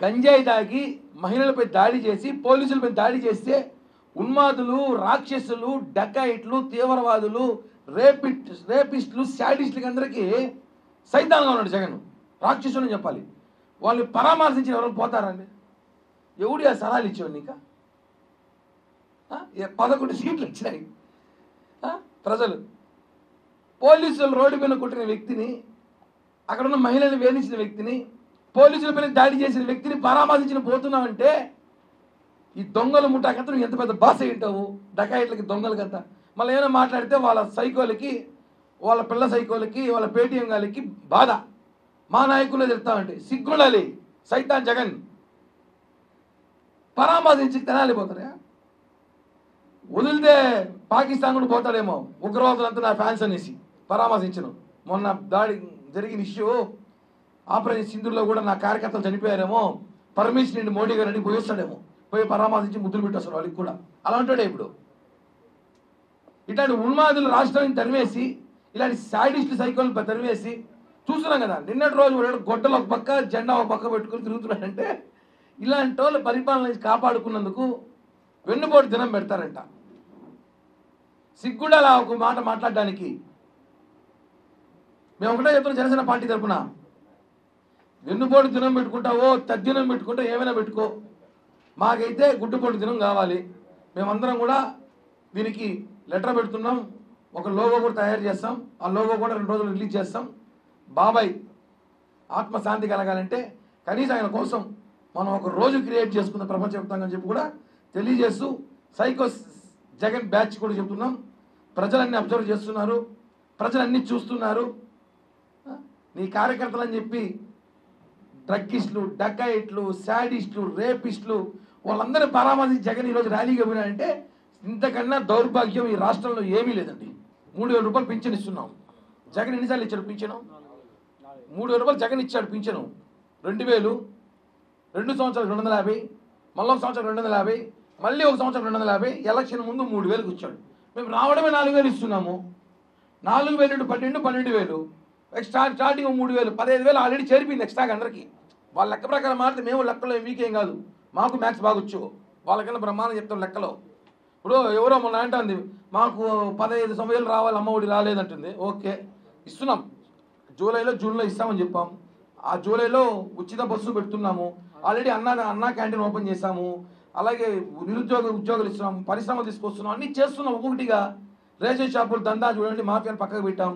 గంజాయి తాగి మహిళలపై దాడి చేసి పోలీసులపై దాడి చేస్తే ఉన్మాదులు, రాక్షసులు, డకాయిట్లు, తీవ్రవాదులు, రేపిస్టులు, శాడిస్టులకి అందరికీ సైతాన్గా ఉన్నాడు జగన్. రాక్షసులు అని చెప్పాలి. వాళ్ళు పరామర్శించిన ఎవరు పోతారండి? ఎవడు ఆ సలహాలు ఇచ్చేవాడు నీకు? 11 సీట్లు వచ్చినాయి. ప్రజలు పోలీసులు రోడ్డు మీద కొట్టిన వ్యక్తిని, అక్కడున్న మహిళలను వేధించిన వ్యక్తిని, పోలీసులపైన దాడి చేసిన వ్యక్తిని పరామర్శించిన పోతున్నామంటే ఈ దొంగల ముఠాకంతా నువ్వు ఎంత పెద్ద బాస్ అయ్యింటావు? డకాయిట్లకి, దొంగలకంతా మళ్ళీ ఏమైనా మాట్లాడితే వాళ్ళ సైకోలకి, వాళ్ళ పిల్ల సైకోలకి, వాళ్ళ పేటీఎం గాలికి బాధ. మా నాయకులే చెప్తామంటే సిగ్గుండాలి. సైతాన్ జగన్ పరామర్శించి తెనాలి పోతారా? వదిలితే పాకిస్తాన్ కూడా పోతాడేమో, ఉగ్రవాదులంతా నా ఫ్యాన్స్ అనేసి పరామర్శించను. మొన్న దాడి జరిగిన ఇష్యూ ఆపరేషన్ సింధూర్లో కూడా నా కార్యకర్తలు చనిపోయారేమో, పర్మిషన్ నుండి మోడీ గారు అడిగి పోయిస్తాడేమో, పోయి పరామర్శించి ముద్దులు పెట్టేస్తారు వాళ్ళకి కూడా. అలా ఉంటాడే ఇప్పుడు. ఇట్లాంటి ఉన్మాదులు రాష్ట్రాన్ని తరివేసి, ఇలాంటి సాడిస్టు సైకోలను తరివేసి చూస్తున్నాం కదా. నిన్నటి రోజు గొడ్డలు ఒక పక్క, జెండా ఒక పక్క పెట్టుకుని తిరుగుతున్నాడంటే ఇలాంటి వాళ్ళు పరిపాలన కాపాడుకున్నందుకు వెన్నుపోటు దినం పెడతారంట. సిగ్గుండాలా ఒక మాట మాట్లాడడానికి? మేము ఒకటే చెప్తున్నాం జనసేన పార్టీ తరఫున, వెన్నుపోటు దినం పెట్టుకుంటావో, తద్దినం పెట్టుకుంటా, ఏమైనా పెట్టుకో, మాకైతే గుడ్డుపోటు దినం కావాలి. మేమందరం కూడా దీనికి లెటర్ పెడుతున్నాం. ఒక లోగో కూడా తయారు చేస్తాం. ఆ లోగో కూడా 2 రోజులు రిలీజ్ చేస్తాం. బాబాయ్ ఆత్మశాంతి కలగాలంటే కనీసం ఆయన కోసం మనం ఒక రోజు క్రియేట్ చేసుకుందాం ప్రపంచవ్యాప్తంగా అని చెప్పి కూడా తెలియజేస్తూ, సైకో జగన్ బ్యాచ్ కూడా చెప్తున్నాం. ప్రజలన్నీ అబ్జర్వ్ చేస్తున్నారు, ప్రజలన్నీ చూస్తున్నారు. నీ కార్యకర్తలు అని చెప్పి డ్రగ్గిస్టులు, డకాయిట్లు, శాడిస్టులు, రేపిస్టులు వాళ్ళందరినీ పరామర్శించి జగన్ ఈరోజు ర్యాలీగా పోయినాడంటే ఇంతకన్నా దౌర్భాగ్యం ఈ రాష్ట్రంలో ఏమీ లేదండి. 3000 రూపాయలు పింఛన్ ఇస్తున్నాం. జగన్ ఎన్నిసార్లు ఇచ్చాడు పింఛను? 3000 రూపాయలు జగన్ ఇచ్చాడు పింఛను. 2000, 2 సంవత్సరాలు 250, మళ్ళీ 1 సంవత్సరం 250, మళ్ళీ 1 సంవత్సరం 250, ఎలక్షన్ ముందు 3000కి ఇచ్చాడు. మేము రావడమే 4000 ఇస్తున్నాము. 4000 నుండి 12,000, స్టార్టింగ్ 3000, 15,000 ఆల్రెడీ చేరిపోయింది ఎక్స్ట్రాగా అందరికీ. వాళ్ళ లెక్క ప్రకారం మారితే మేము లెక్కలో వీకేం కాదు, మాకు మ్యాథ్స్ బాగొచ్చు, వాళ్ళకన్నా బ్రహ్మాండం చెప్తాం లెక్కలో. ఇప్పుడు ఎవరో మొన్న అంటుంది మాకు 15,000 రావాలి, అమ్మఒడి రాలేదంటుంది. ఓకే, ఇస్తున్నాం. జూలైలో, జూన్లో ఇస్తామని చెప్పాం. ఆ జూలైలో ఉచిత బస్సు పెడుతున్నాము. ఆల్రెడీ అన్నా క్యాంటీన్ ఓపెన్ చేశాము. అలాగే ఉద్యోగాలు ఇస్తున్నాం, పరిశ్రమలు తీసుకొస్తున్నాం, అన్నీ చేస్తున్నాం. ఒక్కొక్కటిగా రేషన్ షాపులు దందా చూడండి, మాఫియాని పక్కకు పెట్టాం.